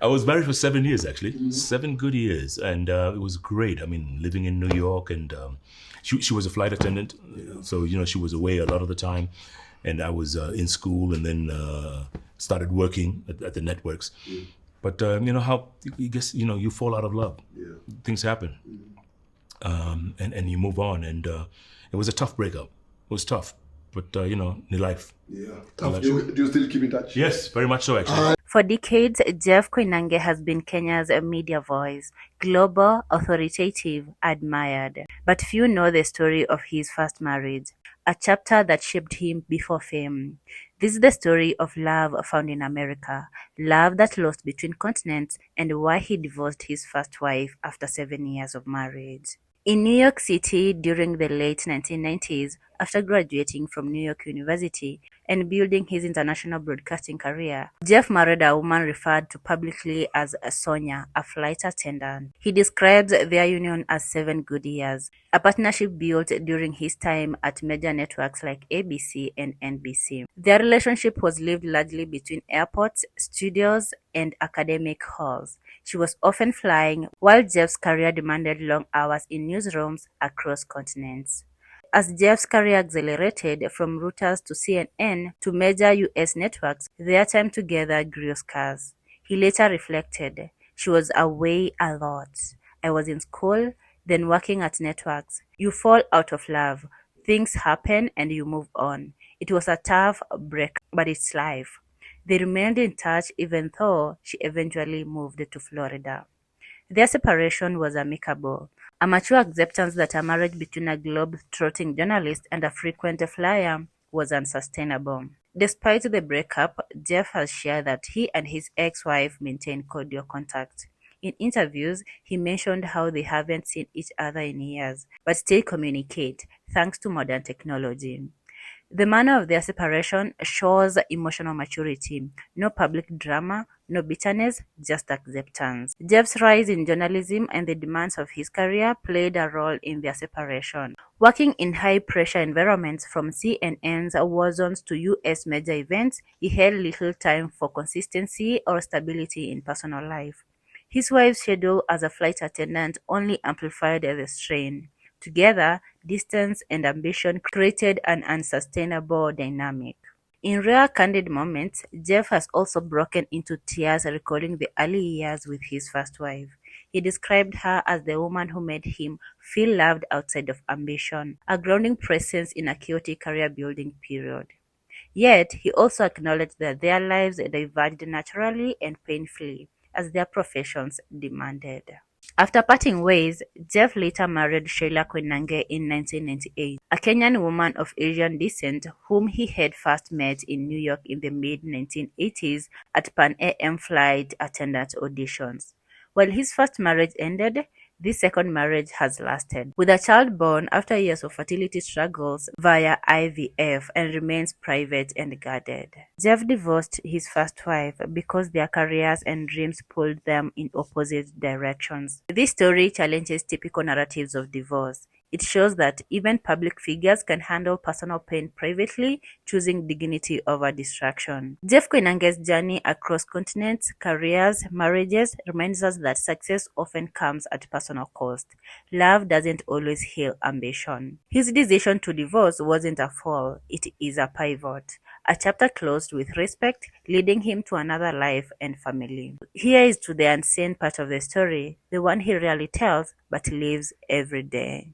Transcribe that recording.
I was married for 7 years, actually. 7 good years. And it was great. I mean, living in New York, and she was a flight attendant. So, she was away a lot of the time. And I was in school, and then started working at the networks. But, how, you guess, you fall out of love. Things happen. And you move on. And it was a tough breakup. It was tough. But, new life. Yeah. Tough. Do you still keep in touch? Yes, very much so, actually. For decades, Jeff Koinange has been Kenya's media voice, global, authoritative, admired. But few know the story of his first marriage, a chapter that shaped him before fame. This is the story of love found in America, love that lost between continents, and why he divorced his first wife after 7 years of marriage. In New York City during the late 1990s, after graduating from New York University and building his international broadcasting career, Jeff married a woman referred to publicly as Sonya, a flight attendant. He describes their union as 7 good years, a partnership built during his time at major networks like ABC and NBC. Their relationship was lived largely between airports, studios, and academic halls. She was often flying, while Jeff's career demanded long hours in newsrooms across continents. As Jeff's career accelerated from Reuters to CNN to major US networks, their time together grew scarce. He later reflected, "She was away a lot. I was in school, then working at networks. You fall out of love. Things happen and you move on. It was a tough break, but it's life." They remained in touch even though she eventually moved to Florida. Their separation was amicable, a mature acceptance that a marriage between a globe-trotting journalist and a frequent flyer was unsustainable. Despite the breakup, Jeff has shared that he and his ex-wife maintain cordial contact. In interviews, he mentioned how they haven't seen each other in years, but still communicate, thanks to modern technology. The manner of their separation shows emotional maturity. No public drama, no bitterness, just acceptance. Jeff's rise in journalism and the demands of his career played a role in their separation. Working in high-pressure environments from CNN's war zones to US major events, he had little time for consistency or stability in personal life. His wife's schedule as a flight attendant only amplified the strain. Together, distance and ambition created an unsustainable dynamic. In rare candid moments, Jeff has also broken into tears recalling the early years with his first wife. He described her as the woman who made him feel loved outside of ambition, a grounding presence in a chaotic career-building period. Yet, he also acknowledged that their lives diverged naturally and painfully, as their professions demanded. After parting ways, Jeff later married Sheila Koinange in 1998, a Kenyan woman of Asian descent whom he had first met in New York in the mid-1980s at Pan Am flight attendant auditions. While his first marriage ended, this second marriage has lasted, with a child born after years of fertility struggles via IVF, and remains private and guarded. Jeff divorced his first wife because their careers and dreams pulled them in opposite directions. This story challenges typical narratives of divorce. It shows that even public figures can handle personal pain privately, choosing dignity over distraction. Jeff Koinange's journey across continents, careers, marriages reminds us that success often comes at personal cost. Love doesn't always heal ambition. His decision to divorce wasn't a fall, it is a pivot. A chapter closed with respect, leading him to another life and family. Here is to the unseen part of the story, the one he rarely tells but lives every day.